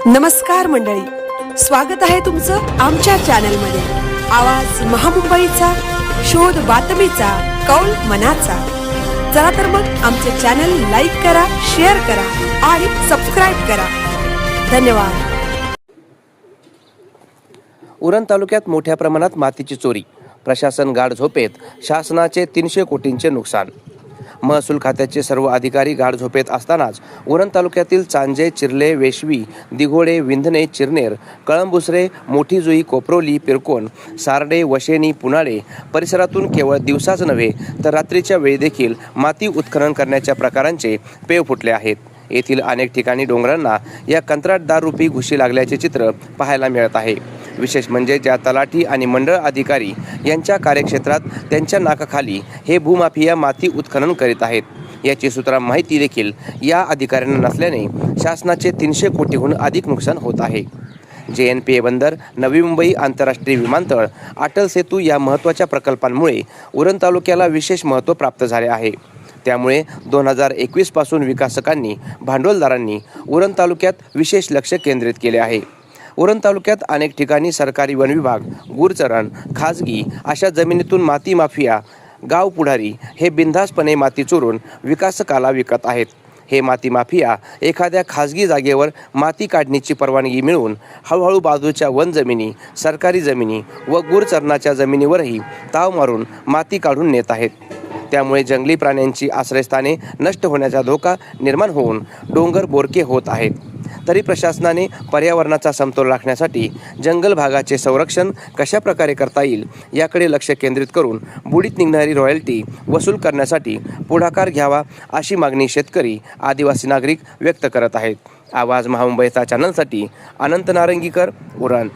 नमस्कार मंडळी, स्वागत आहे तुमचं आमच्या चॅनलमध्ये। आवाज महामुंबईचा, शोध बातमीचा, कौल मनाचा। चला तर मग आमचे चॅनल लाईक करा, शेअर करा आणि सबस्क्राइब करा। धन्यवाद। उरण तालुक्यात मोठ्या प्रमाणात मातीची चोरी, प्रशासन गाढ झोपेत, शासनाचे 300 कोटींचे नुकसान। महसूल खात्याचे सर्व अधिकारी गाढ झोपेत असतानाच उरण तालुक्यातील चांजे, चिर्ले, वेशवी, दिघोडे, विंधणे, चिरनेर, कळंबुसरे, मोठी जुई, कोपरोली, पिरकोन, सारडे, वशेनी, पुनाळे परिसरातून केवळ दिवसाच नव्हे तर रात्रीच्या वेळी देखील माती उत्खनन करण्याच्या प्रकारांचे पेव फुटले आहेत। येथील अनेक ठिकाणी डोंगरांना या कंत्राटदार रूपी घुशी लागल्याचे चित्र पाहायला मिळत आहे। विशेष म्हणजे ज्या तलाठी आणि मंडळ अधिकारी यांच्या कार्यक्षेत्रात त्यांच्या नाकाखाली हे भूमाफिया माती उत्खनन करीत आहेत, याची सूत्रांना माहिती देखील या अधिकाऱ्यांना नसल्याने शासनाचे 300 कोटीहून अधिक नुकसान होत आहे। JNPA बंदर, नवी मुंबई आंतरराष्ट्रीय विमानतळ, अटल सेतू या महत्त्वाच्या प्रकल्पांमुळे उरण तालुक्याला विशेष महत्त्व प्राप्त झाले आहे। त्यामुळे 2021 पासून विकासकांनी, भांडवलदारांनी उरण तालुक्यात विशेष लक्ष केंद्रित केले आहे। उरण तालुक्यात अनेक ठिकाणी सरकारी वन विभाग, गुरचरण, खाजगी अशा जमिनीतून माती माफिया, गाव पुढारी हे बिनधास्तपणे माती चोरून विकासकाला विकत आहेत। हे माती माफिया एखाद्या खाजगी जागेवर माती काढण्याची परवानगी मिळवून हळूहळू बाजूच्या वन जमिनी, सरकारी जमिनी व गुरचरणाच्या जमिनीवरही ताव मारून माती काढून नेत आहेत। त्यामुळे जंगली प्राण्यांची आश्रयस्थाने नष्ट होण्याचा धोका निर्माण होऊन डोंगर बोरके होत आहेत। तरी प्रशासनाने पर्यावरणाचा समतोल राखण्यासाठी जंगल भागाचे संरक्षण कशा प्रकारे करता येईल याकडे लक्ष केंद्रित करून बुडीत निघणारी रॉयल्टी वसूल करण्यासाठी पुढाकार घ्यावा अशी मागणी शेतकरी, आदिवासी नागरिक व्यक्त करत आहेत। आवाज महामुंबईचा चॅनलसाठी अनंत नारंगीकर, उरण।